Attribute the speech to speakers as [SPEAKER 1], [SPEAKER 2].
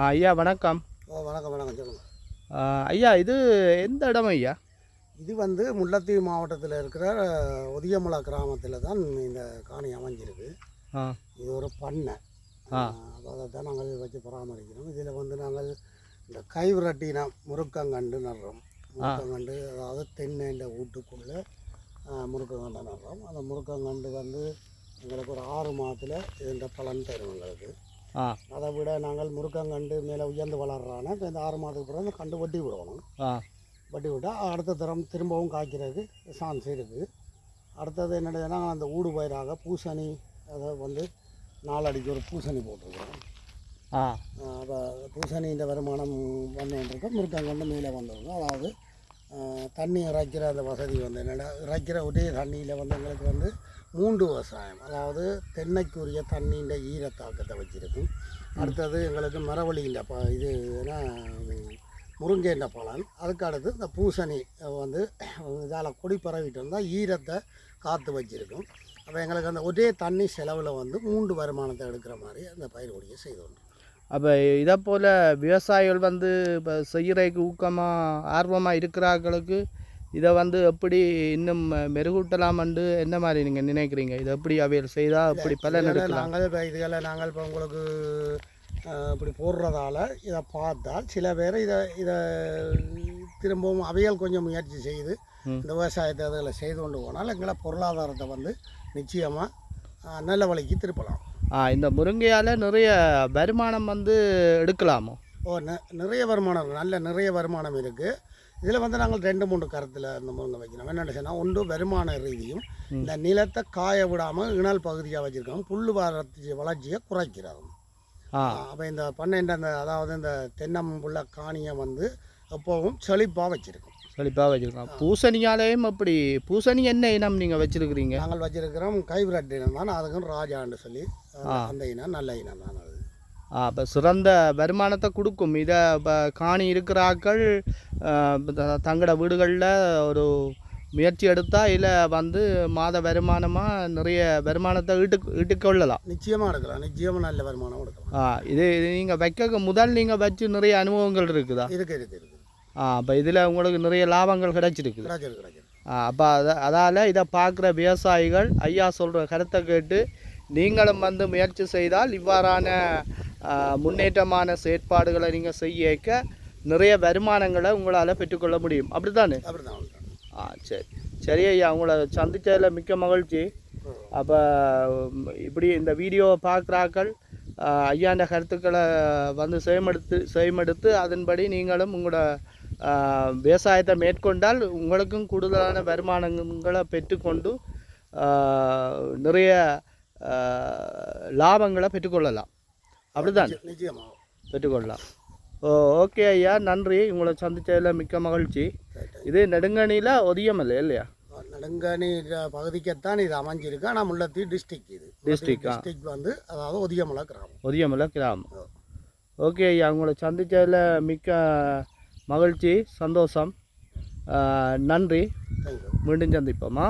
[SPEAKER 1] ஐயா வணக்கம்.
[SPEAKER 2] வணக்கம் வணக்கம் சொல்லுங்கள்.
[SPEAKER 1] ஐயா இது எந்த இடம் ஐயா?
[SPEAKER 2] இது முல்லைத்தீவு மாவட்டத்தில் இருக்கிற ஒதியமலை கிராமத்தில் தான் இந்த காணி அமைஞ்சிருக்கு. இது ஒரு பண்ணை. அதை தான் நாங்கள் வச்சு பராமரிக்கிறோம். இதில் நாங்கள் இந்த கைவிரட்டின முருக்கங்கண்டு நடுறோம். முருக்கங்கண்டு அதாவது தென்னை வீட்டுக்குள்ளே முருக்கங்கண்டை நடுறோம். அந்த முருக்கங்கண்டு எங்களுக்கு ஒரு 6 மாதத்தில் இந்த பலன் தரும் எங்களுக்கு. அதை விட நாங்கள் முருக்கங்கண்டு மேலே உயர்ந்து வளர்றானா இப்போ இந்த 6 மாதத்துக்கு பிறகு அந்த கண்டு வட்டி விடணும். வட்டி விட்டால் அடுத்த தரம் திரும்பவும் காய்க்கிறதுக்கு சான்ஸ் இருக்குது. அடுத்தது என்னதுன்னா அந்த ஊடு பயிராக பூசணி அதை 4 அடிக்கு ஒரு பூசணி போட்டிருக்கிறோம். அப்போ பூசணின்ற வருமானம் வந்துருக்கு. முருக்கங்கண்டு மேலே வந்துருங்க. அதாவது தண்ணி இறைக்கிற அந்த வசதி என்னென்னா இறைக்கிற ஒரே தண்ணியில் எங்களுக்கு 3 விவசாயம். அதாவது தென்னைக்குரிய தண்ணின்ற ஈரத்தாக்கத்தை வச்சுருக்கும். அடுத்தது எங்களுக்கு மரவழின்ற இது ஏன்னா முருங்கைன்ற பலன். அதுக்கு அடுத்து இந்த பூசணி இதால் கொடி பரவிட்டு இருந்தால் ஈரத்தை காற்று வச்சுருக்கும். அப்போ எங்களுக்கு அந்த ஒரே தண்ணி செலவில் 3 வருமானத்தை எடுக்கிற மாதிரி அந்த பயிர்வழியை செய்தோம்.
[SPEAKER 1] அப்போ இதை போல் விவசாயிகள் இப்போ செய்கிறதுக்கு ஊக்கமாக ஆர்வமாக இருக்கிறார்களுக்கு இதை எப்படி இன்னும் மெருகூட்டலாமண்டு என்ன மாதிரி நீங்கள் நினைக்கிறீங்க? இதை எப்படி அவையில் செய்தால் எப்படி பலன் எடுக்கலாம்?
[SPEAKER 2] நாங்கள் இப்போ உங்களுக்கு இப்படி போடுறதால இதை பார்த்தால் சில பேர் இதை திரும்பவும் அவைகள் கொஞ்சம் முயற்சி செய்து இந்த விவசாயத்தை அதில் செய்து கொண்டு போனால் எங்களை பொருளாதாரத்தை நிச்சயமாக நல்ல வழிக்கு திருப்பலாம்.
[SPEAKER 1] இந்த முருங்கையால் நிறைய வருமானம் எடுக்கலாமோ?
[SPEAKER 2] நிறைய வருமானம் நிறைய வருமானம் இருக்குது. இதில் நாங்கள் 2-3 கருத்தில் இந்த முருங்கை வைக்கணும். என்னென்னு சொன்னால் ஒன்று வருமான ரீதியும் இந்த நிலத்தை காய விடாமல் இணல் பகுதியாக வச்சுருக்கோம். புல் வளர்ச்சியை குறைக்கிறாங்க. அப்போ இந்த பண்ணைன்ற அதாவது இந்த தென்னம்புள்ள காணியை எப்போவும் செழிப்பாக வச்சுருக்கோம்.
[SPEAKER 1] செழிப்பாக வச்சுருக்கோம். பூசணியாலேயும் அப்படி பூசணி என்ன இனம் நீங்கள் வச்சுருக்கிறீங்க?
[SPEAKER 2] நாங்கள் வச்சுருக்கிறோம் கைவிரட்டு இனம் தான். அதுக்கும் ராஜான்னு சொல்லி அந்த இனம் நல்ல இனம் தான் அது.
[SPEAKER 1] இப்போ சிறந்த வருமானத்தை கொடுக்கும். இதை இப்போ காணி இருக்கிறாக்கள் தங்களோட வீடுகளில் ஒரு முயற்சி எடுத்தால் இதில் மாத வருமானமாக நிறைய வருமானத்தை ஈட்டுக்கொள்ளலாம்.
[SPEAKER 2] நிச்சயமாக எடுக்கலாம். நிச்சயமாக நல்ல வருமானம் எடுக்கலாம்.
[SPEAKER 1] இது நீங்கள் வைக்க முதல் நீங்கள் வச்சு நிறைய அனுபவங்கள் இருக்குதா?
[SPEAKER 2] இருக்குது.
[SPEAKER 1] அப்போ இதில் உங்களுக்கு நிறைய லாபங்கள் கிடைச்சிருக்குது. அப்போ அதால் இதை பார்க்குற விவசாயிகள் ஐயா சொல்கிற கருத்தை கேட்டு நீங்களும் முயற்சி செய்தால் இவ்வாறான முன்னேற்றமான செயற்பாடுகளை நீங்கள் செய்யக்க நிறைய வருமானங்களை உங்களால் பெற்றுக்கொள்ள முடியும். அப்படித்தானே? சரி ஐயா, உங்களை சந்தித்ததில் மிக்க மகிழ்ச்சி. அப்போ இப்படி இந்த வீடியோவை பார்க்குறாக்கள் ஐயாண்ட கருத்துக்களை செய்மெடுத்து அதன்படி நீங்களும் உங்களோட விவசாயத்தை மேற்கொண்டால் உங்களுக்கும் கூடுதலான வருமானங்களை பெற்றுக்கொண்டு நிறைய லாபங்களை பெற்றுக்கொள்ளலாம். அப்படிதான் பெற்றுக்கொள்ளலாம். ஓகே ஐயா, நன்றி. உங்களை சந்தித்ததில் மிக்க மகிழ்ச்சி. இது நெடுங்கணியில் ஒதியமலை இல்லையா?
[SPEAKER 2] நெடுங்கணி பகுதிக்குத்தான் இது அமைஞ்சிருக்கு. ஆனால் முல்லைத்தீவு டிஸ்ட்ரிக்ட். இது டிஸ்ட்ரிக்ட் அதாவது
[SPEAKER 1] ஒதியமலை கிராமம். ஓகே ஐயா, உங்களை சந்தித்ததில் மிக்க மகிழ்ச்சி, சந்தோஷம். நன்றி. மீண்டும் சந்திப்போமா?